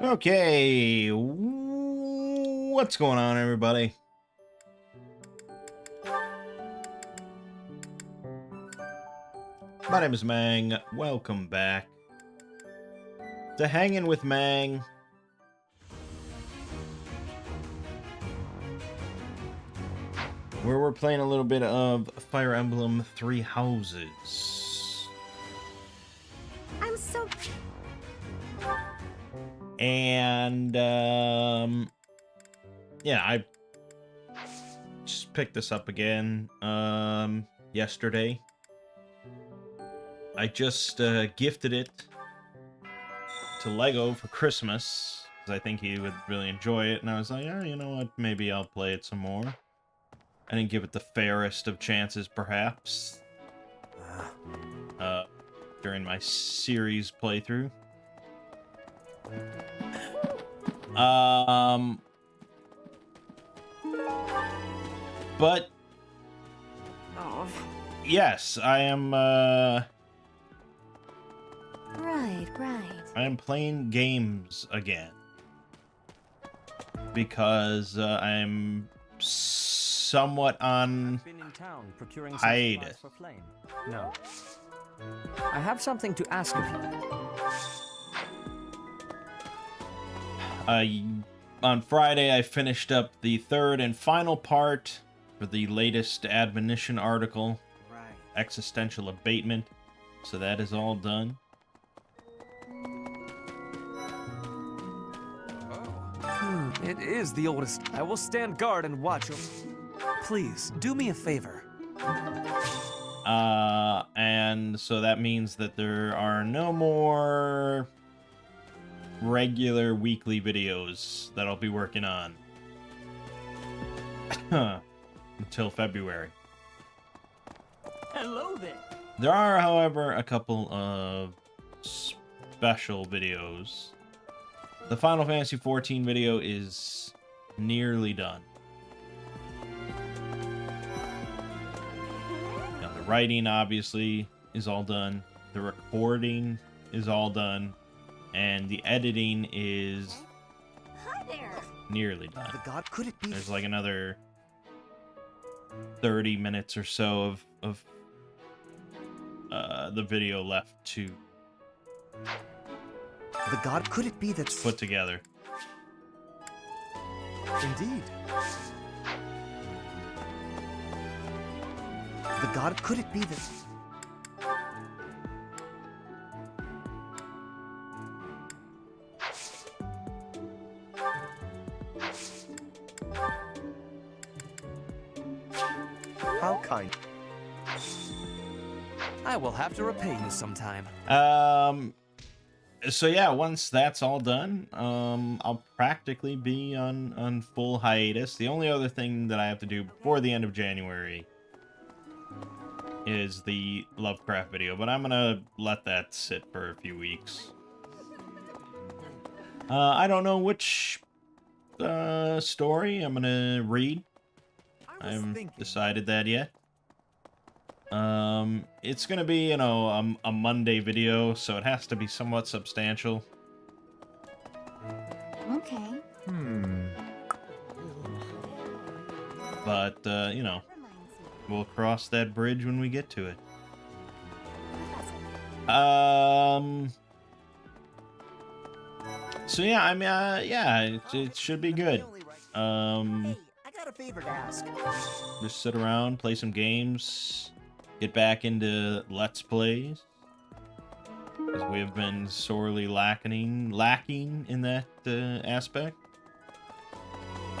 Okay, what's going on, everybody? My name is Mangg. Welcome back to Hanging with Mangg. Where we're playing a little bit of Fire Emblem Three Houses. I'm so... And, yeah, I just picked this up again, yesterday. I just, gifted it to Lego for Christmas, because I think he would really enjoy it, and I was like, oh, you know what, maybe I'll play it some more. I didn't give it the fairest of chances, perhaps, during my series playthrough. But yes, I am, Right. I am playing games again. Because, I'm somewhat on hiatus. No. I have something to ask of you. On Friday, I finished up the third and final part for the latest admonition article, Existential Abatement. So that is all done. It is the oldest. I will stand guard and watch him. Please, do me a favor. And so that means that there are no more regular weekly videos that I'll be working on until February. Hello there. There are, however, a couple of special videos. The Final Fantasy XIV video is nearly done. Now, the writing, obviously, is all done. The recording is all done. And the editing is nearly done. The god, could it be? There's like another 30 minutes or so of the video left to The god, could it be that's put together. Indeed. The god, could it be that... How kind. I will have to repay you sometime. So yeah, once that's all done, I'll practically be on full hiatus. The only other thing that I have to do before the end of January is the Lovecraft video, but I'm gonna let that sit for a few weeks. I don't know which story I'm gonna read. I haven't decided that yet. It's gonna be, you know, a Monday video, so it has to be somewhat substantial. Okay. But, you know, we'll cross that bridge when we get to it. So yeah, I mean, yeah, it should be good. Hey, I got a favor to ask. Just sit around, play some games, get back into Let's Plays, because we have been sorely lacking in that aspect.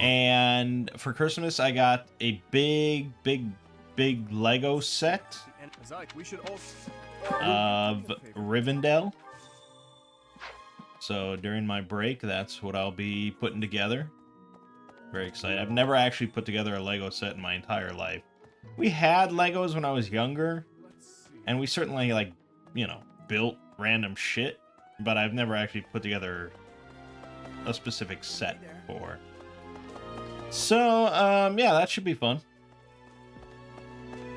And for Christmas, I got a big Lego set of Rivendell. So during my break, that's what I'll be putting together. Very excited. I've never actually put together a Lego set in my entire life. We had Legos when I was younger, and we certainly, like, you know, built random shit, but I've never actually put together a specific set before. So, yeah, that should be fun.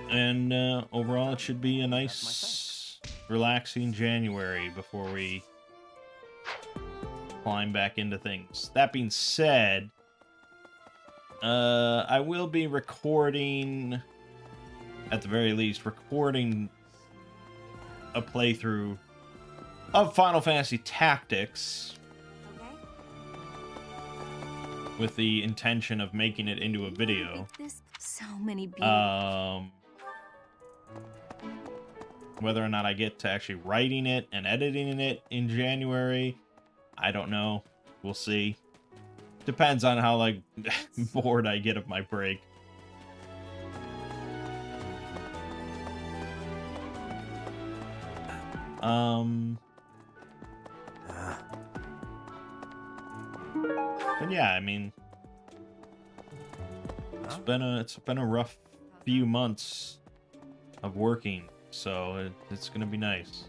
And overall, it should be a nice relaxing January before we climb back into things. That being said, I will be recording, at the very least, recording a playthrough of Final Fantasy Tactics with the intention of making it into a video. So many beautiful. Whether or not I get to actually writing it and editing it in January, I don't know. We'll see. Depends on how, like, bored I get of my break. But yeah, I mean, it's been a rough few months of working, so it's gonna be nice.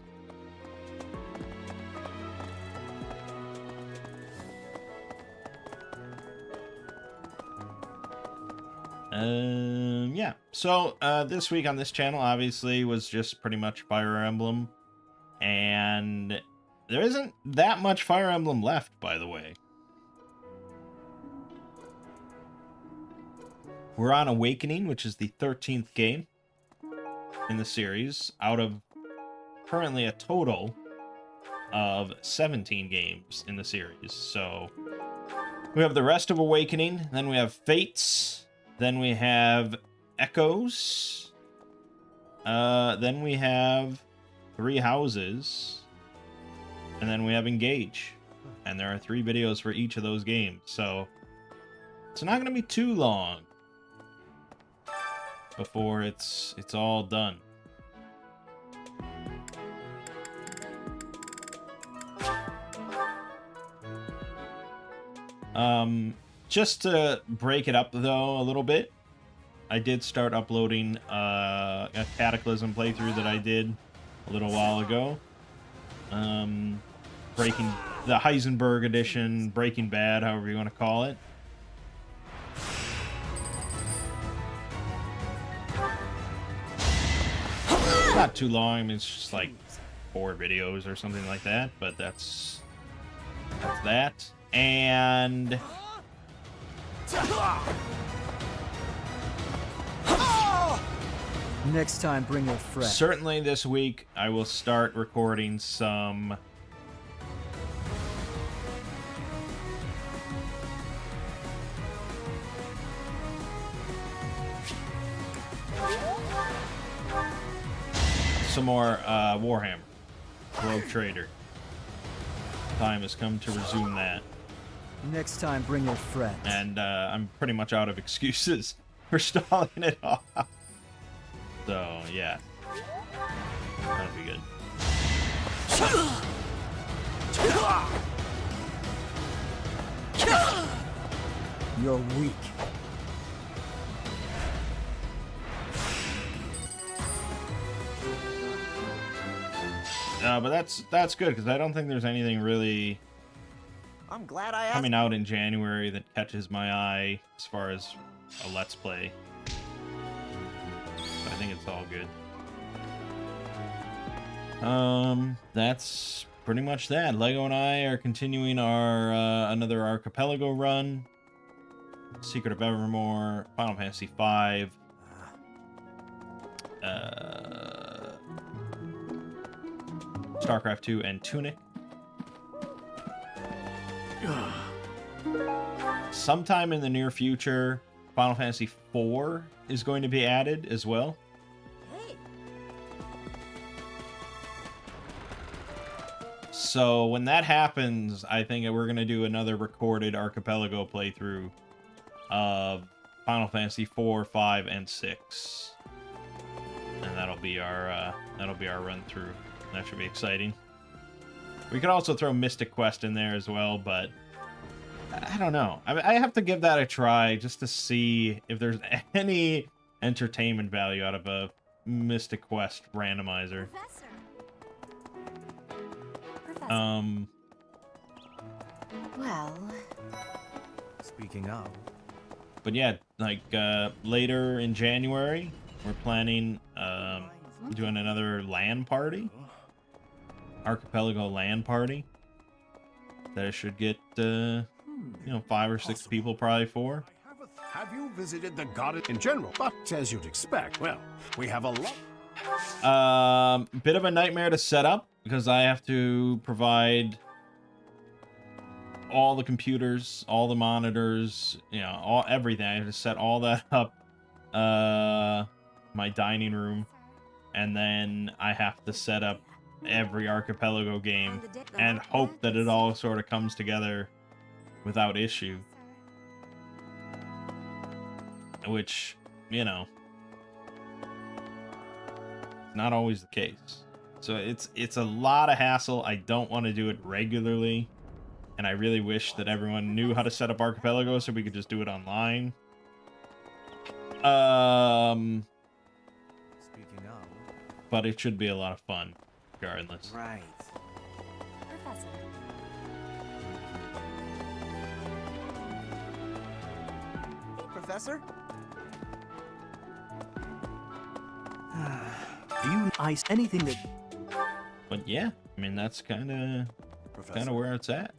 Yeah. So this week on this channel, obviously, was just pretty much Fire Emblem, and there isn't that much Fire Emblem left, by the way. We're on Awakening, which is the 13th game in the series, out of currently a total of 17 games in the series. So we have the rest of Awakening, then we have Fates, then we have Echoes, then we have Three Houses, and then we have Engage. And there are 3 videos for each of those games, so it's not going to be too long before it's all done. Just to break it up though a little bit, I did start uploading a Cataclysm playthrough that I did a little while ago. Breaking the Heisenberg edition, Breaking Bad, however you want to call it. Not too long. I mean, it's just like 4 videos or something like that, but that's that. And next time, bring your friend. Certainly this week, I will start recording some more Warhammer Rogue Trader. Time has come to resume that. Next time, bring your friend. And I'm pretty much out of excuses for stalling it off. So, yeah. That'll be good. You're weak. But that's good, because I don't think there's anything really I'm glad I asked. coming out in January that catches my eye as far as a Let's Play. So I think it's all good. That's pretty much that. Lego and I are continuing our another Archipelago run. Secret of Evermore, Final Fantasy V. StarCraft 2 and Tunic. Sometime in the near future, Final Fantasy IV is going to be added as well. So when that happens, I think we're going to do another recorded Archipelago playthrough of Final Fantasy 4, 5, and 6. And that'll be our run through. That should be exciting. We could also throw Mystic Quest in there as well, but I don't know. I have to give that a try just to see if there's any entertainment value out of a Mystic Quest randomizer. Well, Speaking of, But yeah, like later in January, we're planning doing another LAN party archipelago LAN party that I should get, you know, 5 or 6 people probably for. Have you visited the garden in general? But as you'd expect, well, we have a lot. Bit of a nightmare to set up because I have to provide all the computers, all the monitors, you know, everything. I have to set all that up. My dining room, and then I have to set up every archipelago game and hope that it all sort of comes together without issue. Which, you know, not always the case. So it's a lot of hassle. I don't want to do it regularly, and I really wish that everyone knew how to set up archipelago so we could just do it online. Speaking of. But it should be a lot of fun, regardless. Right. Professor. Hey, Professor. Do you ice anything that... But yeah, I mean, that's kind of where it's at.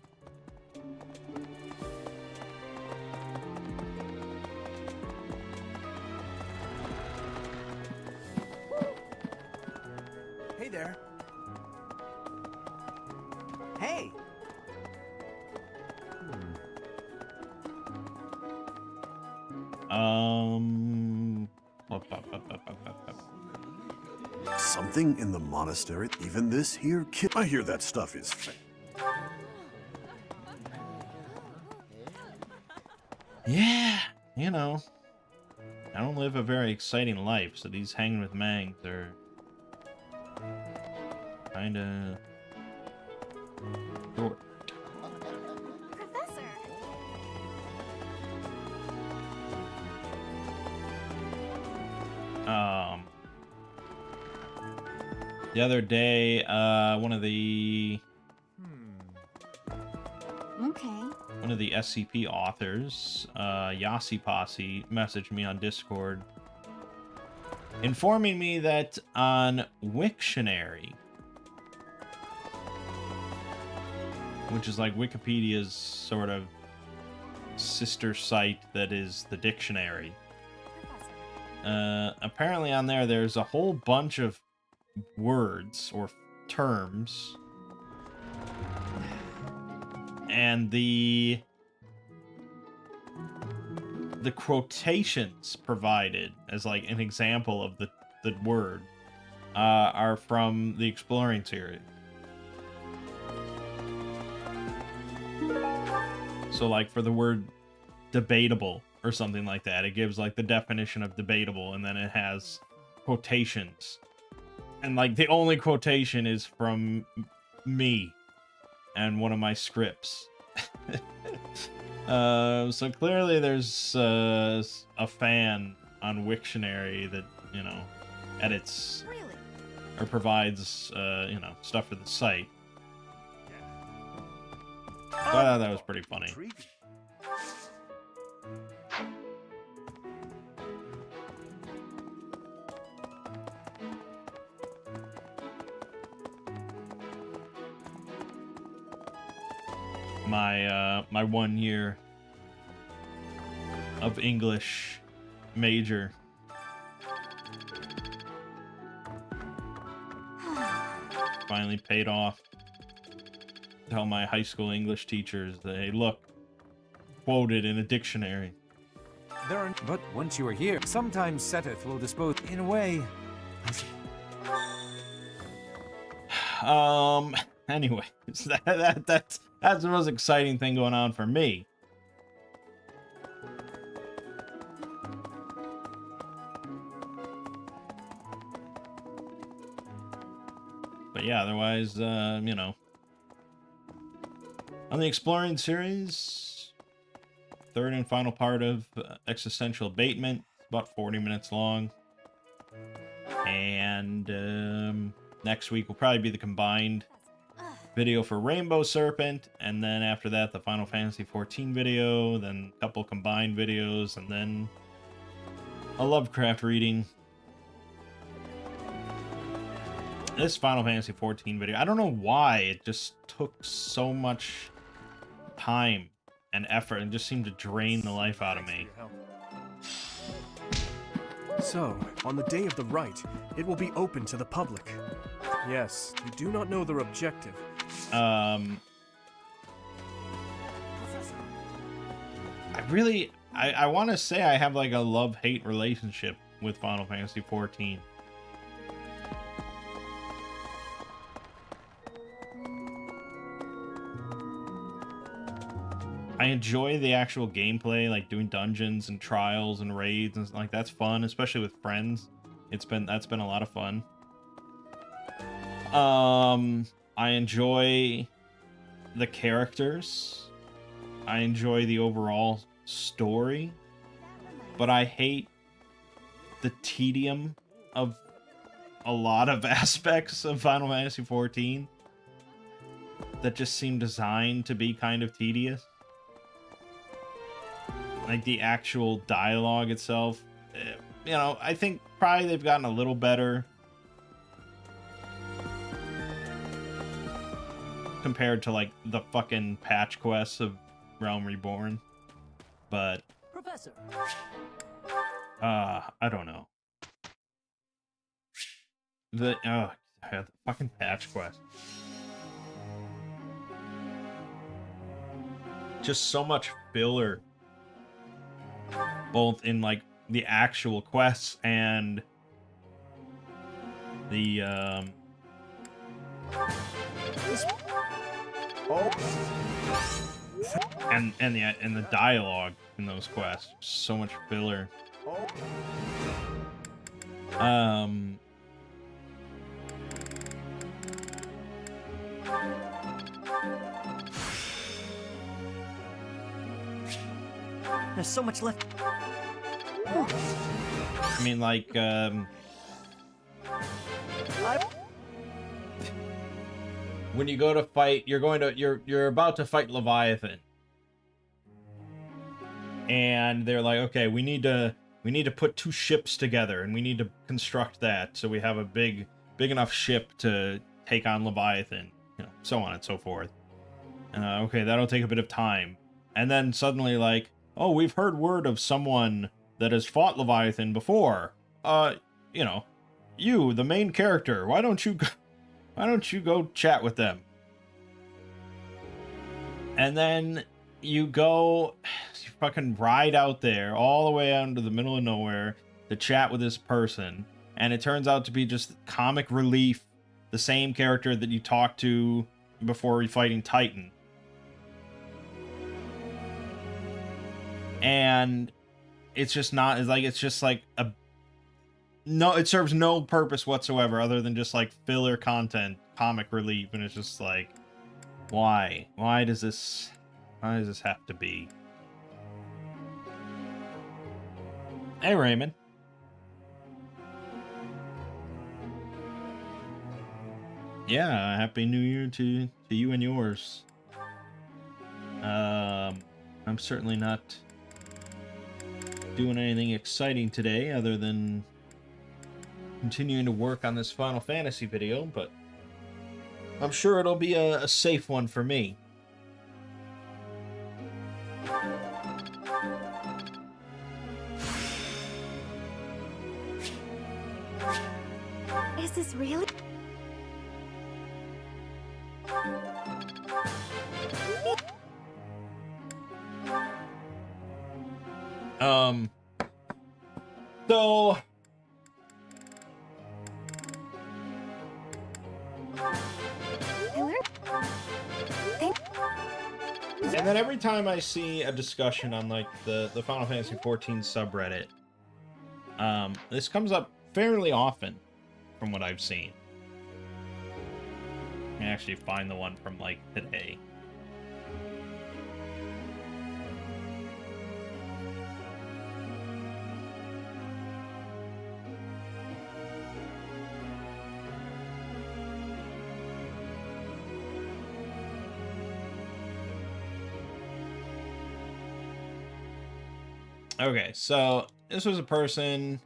Hey there. Hey. Something in the monastery. Even this here kid. I hear that stuff is fake. Yeah, you know, I don't live a very exciting life, so these hanging with Mangg are kind of short. Professor. The other day, one of the SCP authors, Yasi Posse, messaged me on Discord informing me that on Wiktionary, which is like Wikipedia's sort of sister site that is the dictionary, apparently on there there's a whole bunch of words or terms, and the quotations provided as like an example of the word are from the Exploring series. So like for the word debatable or something like that, it gives like the definition of debatable, and then it has quotations. And like the only quotation is from me and one of my scripts. So clearly there's a fan on Wiktionary that, you know, edits or provides, you know, stuff for the site. So I thought that was pretty funny. My 1 year of English major finally paid off. Tell my high school English teachers that, hey, look, quoted in a dictionary. But once you are here, sometimes Seteth will dispose in a way. Anyways, that's the most exciting thing going on for me. But yeah, otherwise, you know, on the Exploring series, third and final part of Existential Abatement, about 40 minutes long. And next week will probably be the combined video for Rainbow Serpent, and then after that the Final Fantasy XIV video, then a couple combined videos, and then a Lovecraft reading. this Final Fantasy 14 video, I don't know why it just took so much time and effort and just seemed to drain the life out of me. So, on the day of the rite, it will be open to the public. Yes, you do not know their objective. I want to say I have like a love-hate relationship with Final Fantasy 14. I enjoy the actual gameplay, like doing dungeons and trials and raids and like that's fun, especially with friends. That's been a lot of fun. I enjoy the characters. I enjoy the overall story, but I hate the tedium of a lot of aspects of Final Fantasy 14 that just seem designed to be kind of tedious. Like the actual dialogue itself, you know, I think probably they've gotten a little better compared to like the fucking patch quests of Realm Reborn, but Professor. I don't know. The fucking patch quest. Just so much filler, both in like the actual quests and the and the dialogue in those quests. So much filler. There's so much left. I mean, like, when you go to fight, you're about to fight Leviathan, and they're like, okay, we need to put two ships together, and we need to construct that so we have a big enough ship to take on Leviathan, you know, so on and so forth. Okay, that'll take a bit of time, and then suddenly, like, oh, we've heard word of someone that has fought Leviathan before. You know, you, the main character, why don't you go chat with them? And then you fucking ride out there all the way out into the middle of nowhere to chat with this person, and it turns out to be just comic relief, the same character that you talked to before fighting Titan. And it's just like it serves no purpose whatsoever other than just like filler content, comic relief, and it's just like, why does this have to be? Hey, Raymond. Yeah, happy New Year to you and yours. I'm certainly not doing anything exciting today other than continuing to work on this Final Fantasy video, but I'm sure it'll be a safe one for me. Is this really? So and then every time I see a discussion on like the Final Fantasy 14 subreddit, this comes up fairly often from what I've seen. I actually find the one from like today. Okay, so this was a person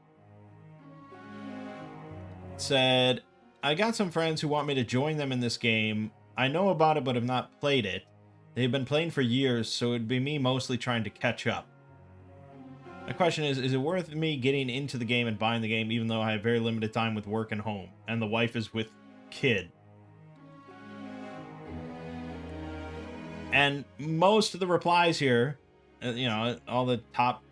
said, I got some friends who want me to join them in this game. I know about it, but have not played it. They've been playing for years, so it'd be me mostly trying to catch up. My question is it worth me getting into the game and buying the game, even though I have very limited time with work and home, and the wife is with kid? And most of the replies here, you know, all the top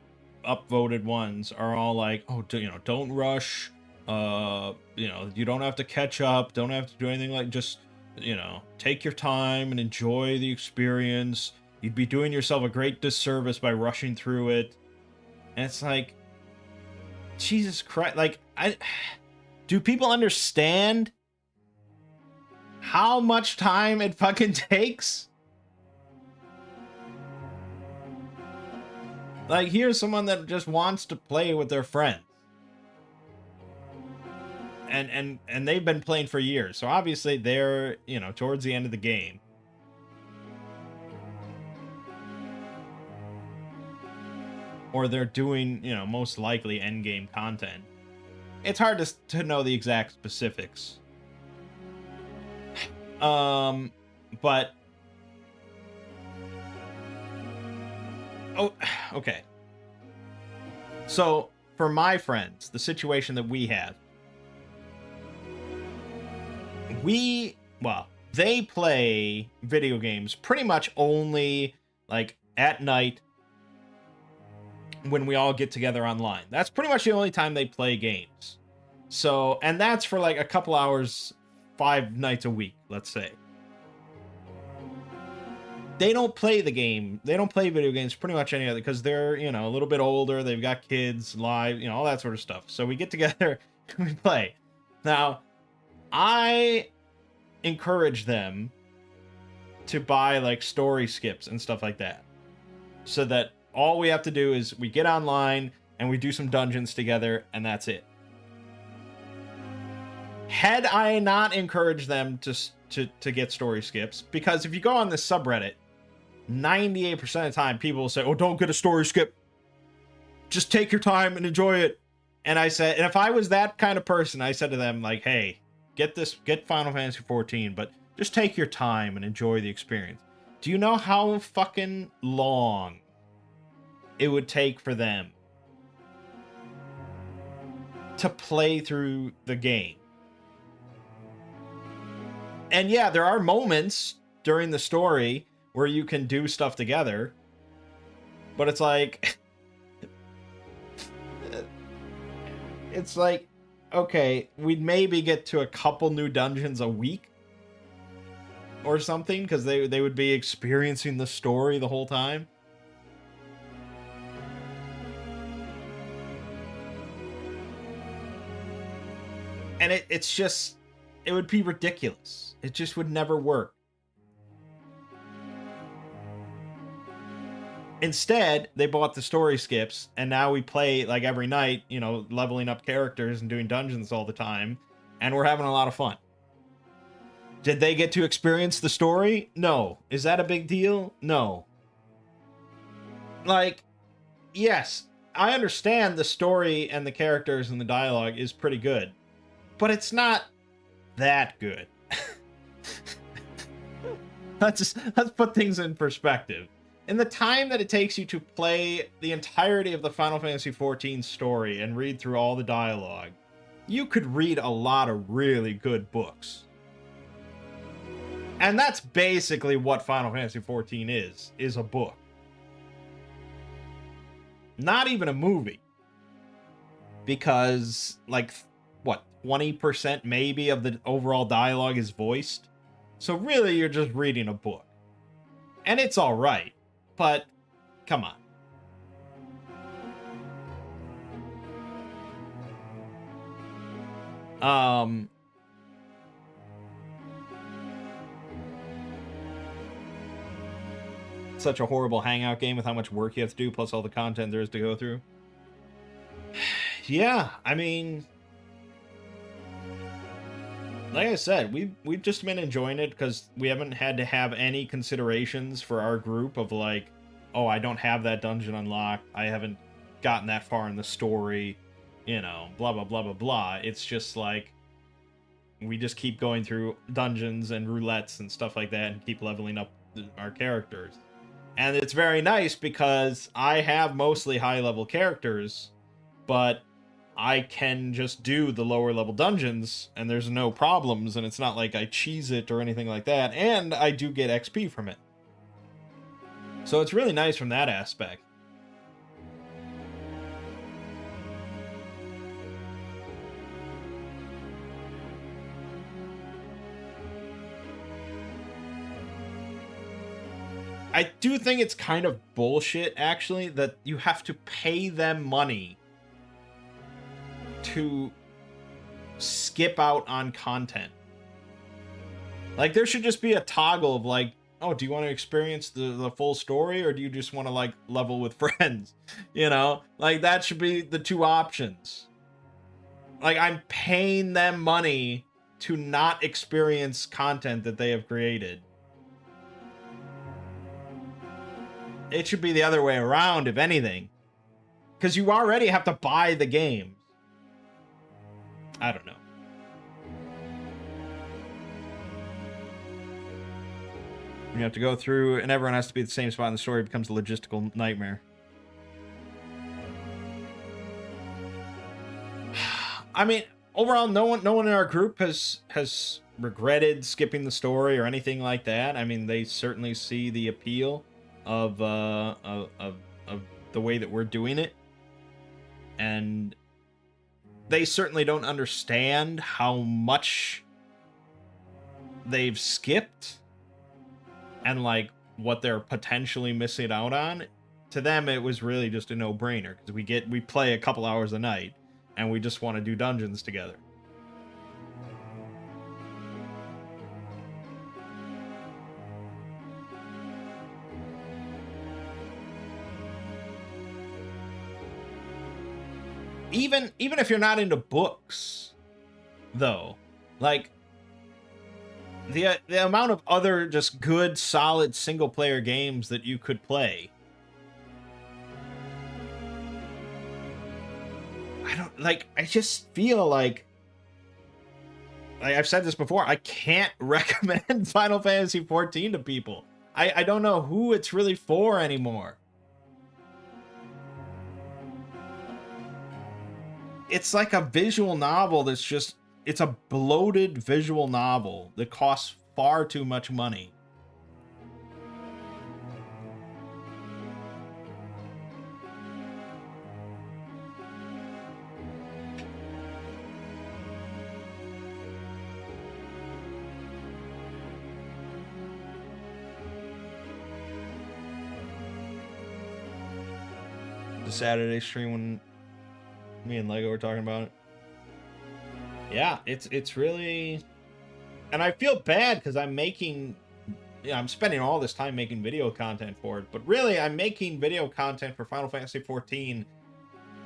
upvoted ones are all like, oh, you know, don't rush. You know, you don't have to catch up. Don't have to do anything, like, just, you know, take your time and enjoy the experience. You'd be doing yourself a great disservice by rushing through it. And it's like, Jesus Christ, like, do people understand how much time it fucking takes? Like, here's someone that just wants to play with their friends. And they've been playing for years. So obviously they're, you know, towards the end of the game. Or they're doing, you know, most likely end game content. It's hard to know the exact specifics. But oh, okay. So, for my friends, the situation that we have, they play video games pretty much only, like, at night when we all get together online. That's pretty much the only time they play games. So, and that's for, like, a couple hours, 5 nights a week, let's say. They don't play the game. They don't play video games pretty much any other, because they're, you know, a little bit older. They've got kids, live, you know, all that sort of stuff. So we get together and we play. Now, I encourage them to buy, like, story skips and stuff like that. So that all we have to do is we get online and we do some dungeons together, and that's it. Had I not encouraged them to get story skips, because if you go on this subreddit, 98% of the time people will say, oh, don't get a story skip. Just take your time and enjoy it. And I said, and if I was that kind of person, I said to them, like, hey, get Final Fantasy 14, but just take your time and enjoy the experience. Do you know how fucking long it would take for them to play through the game? And yeah, there are moments during the story where you can do stuff together, but it's like, it's like, okay, we'd maybe get to a couple new dungeons a week or something, because they would be experiencing the story the whole time. And it's just, it would be ridiculous. It just would never work. Instead, they bought the story skips, and now we play, like, every night, you know, leveling up characters and doing dungeons all the time, and we're having a lot of fun. Did they get to experience the story? No. Is that a big deal? No. Like, yes, I understand the story and the characters and the dialogue is pretty good, but it's not that good. Let's put things in perspective. In the time that it takes you to play the entirety of the Final Fantasy XIV story and read through all the dialogue, you could read a lot of really good books. And that's basically what Final Fantasy XIV is a book. Not even a movie. Because, like, what, 20% maybe of the overall dialogue is voiced? So really, you're just reading a book. And it's alright, but come on. Such a horrible hangout game with how much work you have to do, plus all the content there is to go through. Yeah, I mean, like I said, we've just been enjoying it because we haven't had to have any considerations for our group of, like, oh, I don't have that dungeon unlocked, I haven't gotten that far in the story, you know, blah, blah, blah, blah, blah. It's just like, we just keep going through dungeons and roulettes and stuff like that and keep leveling up our characters. And it's very nice because I have mostly high level characters, but I can just do the lower level dungeons and there's no problems, and it's not like I cheese it or anything like that, and I do get XP from it. So it's really nice from that aspect. I do think it's kind of bullshit, actually, that you have to pay them money to skip out on content. Like, there should just be a toggle of like, oh, do you want to experience the full story, or do you just want to like level with friends? You know, like that should be the two options. Like, I'm paying them money to not experience content that they have created. It should be the other way around, if anything. Because you already have to buy the games. I don't know. You have to go through, and everyone has to be at the same spot in the story. It becomes a logistical nightmare. I mean, overall, no one in our group has regretted skipping the story or anything like that. I mean, they certainly see the appeal of the way that we're doing it, and they certainly don't understand how much they've skipped and like what they're potentially missing out on. To them, it was really just a no-brainer because we play a couple hours a night and we just want to do dungeons together. Even if you're not into books, though, like the amount of other just good, solid single-player games that you could play. I just feel like I've said this before, I can't recommend Final Fantasy XIV to people. I don't know who it's really for anymore. It's like a visual novel that's just, it's a bloated visual novel that costs far too much money. The Saturday stream when me and Lego were talking about it. Yeah, it's really, and I feel bad because I'm making, I'm spending all this time making video content for it, but really I'm making video content for Final Fantasy XIV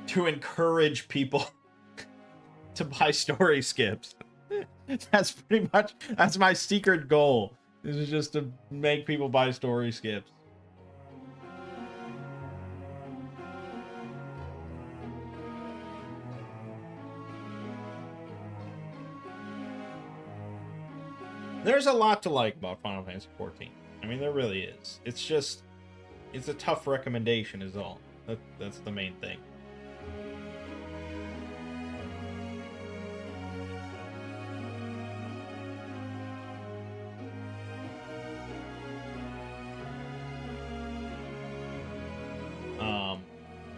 to encourage people to buy story skips. That's pretty much, that's my secret goal, is just to make people buy story skips. There's a lot to like about Final Fantasy XIV. I mean, there really is. It's just, it's a tough recommendation is all. That's the main thing.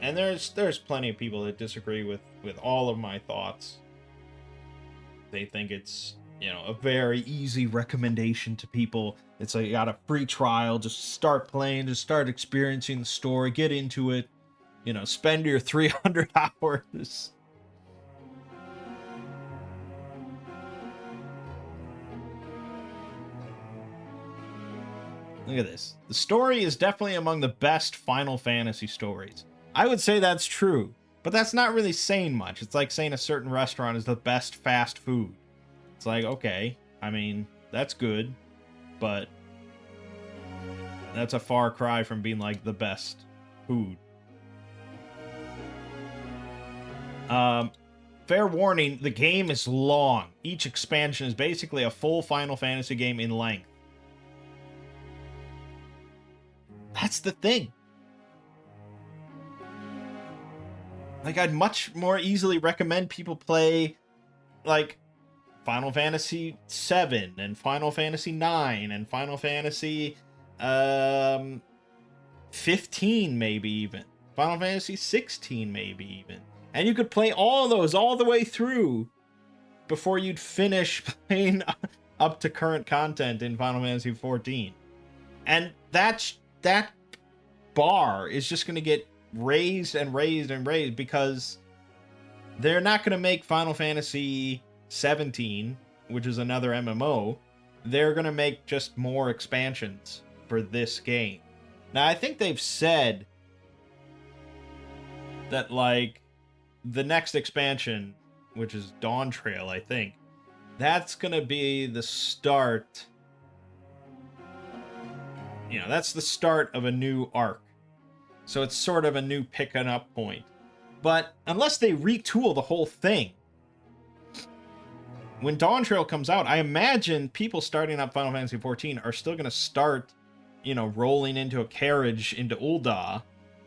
And there's plenty of people that disagree with all of my thoughts. They think it's, you know, a very easy recommendation to people. It's like, you got a free trial, just start playing, just start experiencing the story, get into it, you know, spend your 300 hours. Look at this. The story is definitely among the best Final Fantasy stories. I would say that's true, but that's not really saying much. It's like saying a certain restaurant is the best fast food. It's like, okay, I mean, that's good, but that's a far cry from being like the best food. fair warning, the game is long. Each expansion is basically a full Final Fantasy game in length. That's the thing. Like, I'd much more easily recommend people play, like, Final Fantasy VII and Final Fantasy IX and Final Fantasy 15 maybe even. Final Fantasy 16 maybe even. And you could play all of those all the way through before you'd finish playing up to current content in Final Fantasy 14. And that bar is just going to get raised and raised and raised because they're not going to make Final Fantasy 17, which is another MMO. They're going to make just more expansions for this game. Now, I think they've said that, like, the next expansion, which is Dawn Trail, I think, that's going to be the start. You know, that's the start of a new arc. So it's sort of a new picking up point. But unless they retool the whole thing, when Dawn Trail comes out, I imagine people starting up Final Fantasy XIV are still going to start, you know, rolling into a carriage into Ul'dah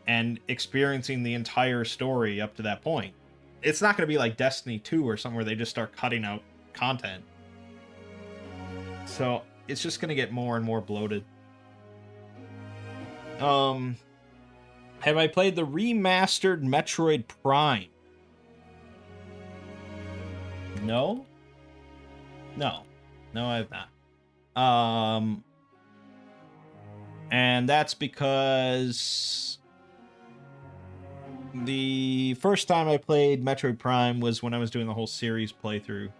and experiencing the entire story up to that point. It's not going to be like Destiny 2 or something where they just start cutting out content. So it's just going to get more and more bloated. Have I played the remastered Metroid Prime? No? No, I have not. And that's because the first time I played Metroid Prime was when I was doing the whole series playthrough.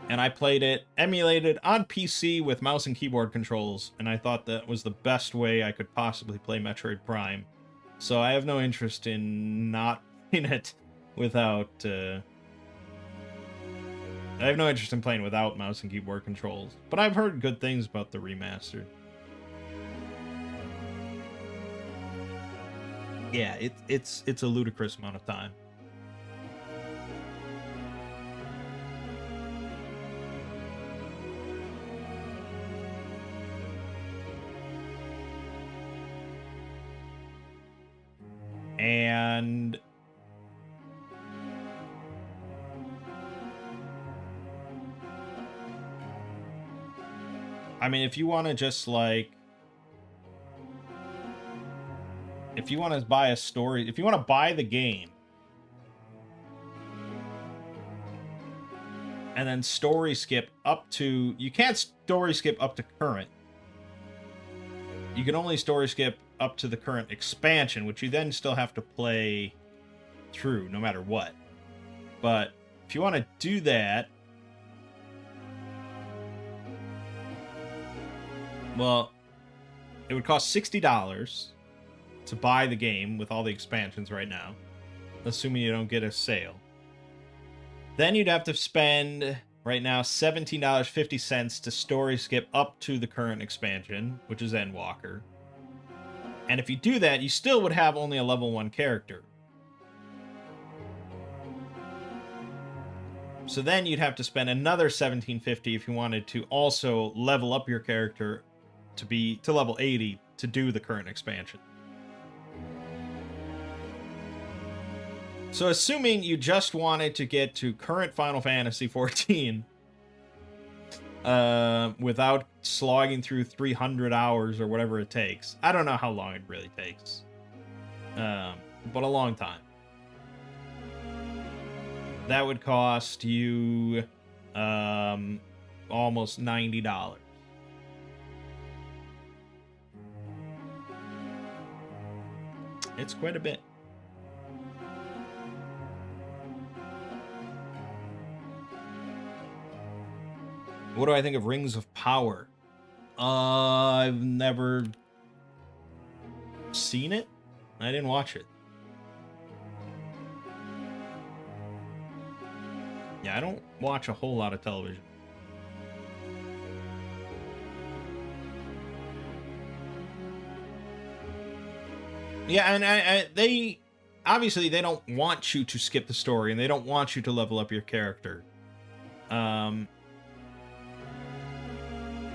And I played it emulated on PC with mouse and keyboard controls, and I thought that was the best way I could possibly play Metroid Prime. So I have no interest in not playing it without... I have no interest in playing without mouse and keyboard controls. But I've heard good things about the remastered. Yeah, it's a ludicrous amount of time. And I mean, if you want to just like, if you want to buy a story, if you want to buy the game and then story skip up to, you can't story skip up to current. You can only story skip up to the current expansion, which you then still have to play through no matter what. But if you want to do that, well, it would cost $60 to buy the game with all the expansions right now, assuming you don't get a sale. Then you'd have to spend, right now, $17.50 to story skip up to the current expansion, which is Endwalker. And if you do that, you still would have only a level 1 character. So then you'd have to spend another $17.50 if you wanted to also level up your character to level 80 to do the current expansion. So assuming you just wanted to get to current Final Fantasy XIV without slogging through 300 hours or whatever it takes. I don't know how long it really takes. But a long time. That would cost you almost $90. It's quite a bit. What do I think of Rings of Power? I've never seen it. I didn't watch it. Yeah, I don't watch a whole lot of television. Yeah, and obviously they don't want you to skip the story and they don't want you to level up your character.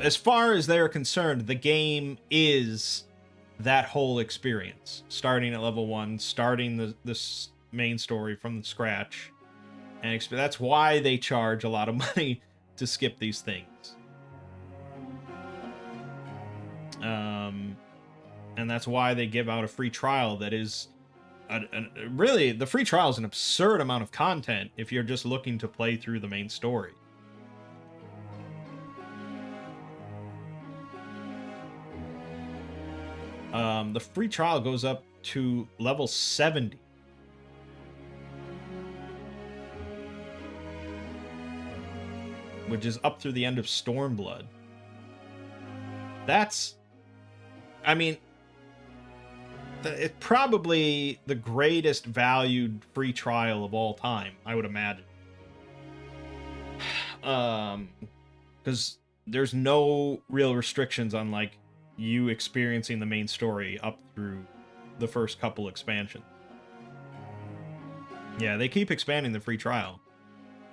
As far as they're concerned, the game is that whole experience. Starting at level 1, starting this main story from scratch. And that's why they charge a lot of money to skip these things. And that's why they give out a free trial that is... really, the free trial is an absurd amount of content if you're just looking to play through the main story. The free trial goes up to level 70. Which is up through the end of Stormblood. That's... I mean... It's probably the greatest valued free trial of all time, I would imagine. Because there's no real restrictions on, like, you experiencing the main story up through the first couple expansions. Yeah, they keep expanding the free trial.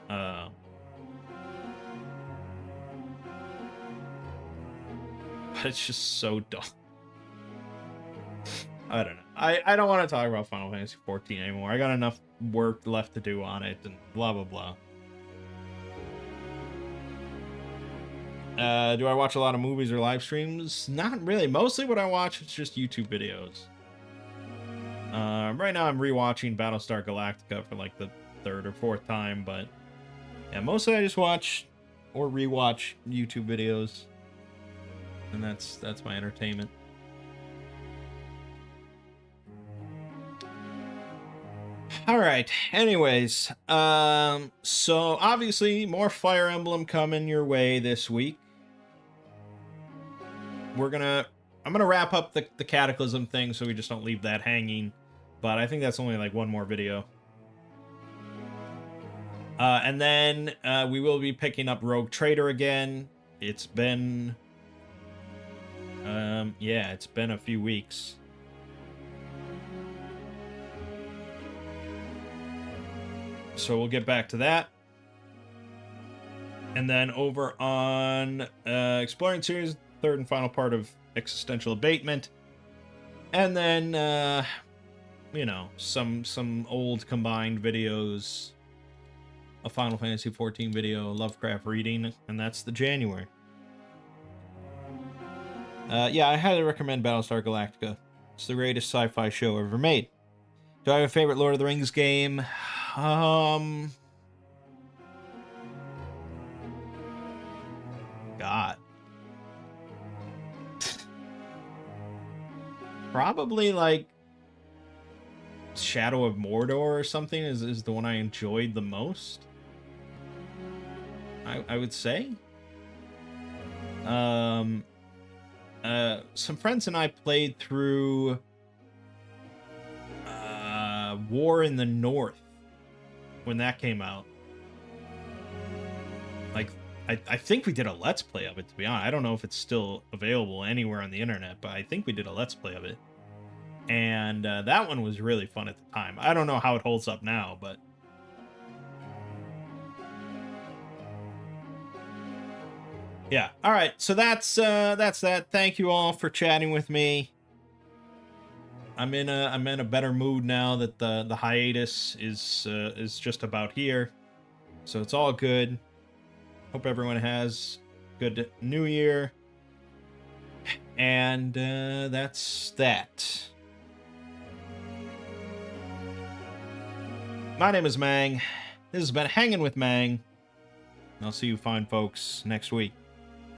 But it's just so dumb. I don't know. I don't want to talk about Final Fantasy XIV anymore. I got enough work left to do on it and blah, blah, blah. Do I watch a lot of movies or live streams? Not really. Mostly what I watch is just YouTube videos. Right now I'm rewatching Battlestar Galactica for like the 3rd or 4th time, but yeah, mostly I just watch or rewatch YouTube videos. And that's my entertainment. Alright, anyways, so obviously more Fire Emblem coming your way this week. I'm gonna wrap up the Cataclysm thing so we just don't leave that hanging, but I think that's only like one more video. And then we will be picking up Rogue Trader again. It's been... yeah, it's been a few weeks. So we'll get back to that. And then over on Exploring Series, third and final part of Existential Abatement. And then, you know, some old combined videos. A Final Fantasy XIV video, Lovecraft reading, and that's the January. Yeah, I highly recommend Battlestar Galactica. It's the greatest sci-fi show ever made. Do I have a favorite Lord of the Rings game? God. Probably like Shadow of Mordor or something is the one I enjoyed the most. I would say. Some friends and I played through War in the North when that came out. Like, I think we did a Let's Play of it, to be honest. I don't know if it's still available anywhere on the internet, but I think we did a Let's Play of it. And that one was really fun at the time. I don't know how it holds up now, but... yeah, alright, so that's that. Thank you all for chatting with me. I'm in a better mood now that the hiatus is just about here. So it's all good. Hope everyone has good New Year. And that's that. My name is Mangg. This has been Hanging with Mangg. I'll see you fine folks next week.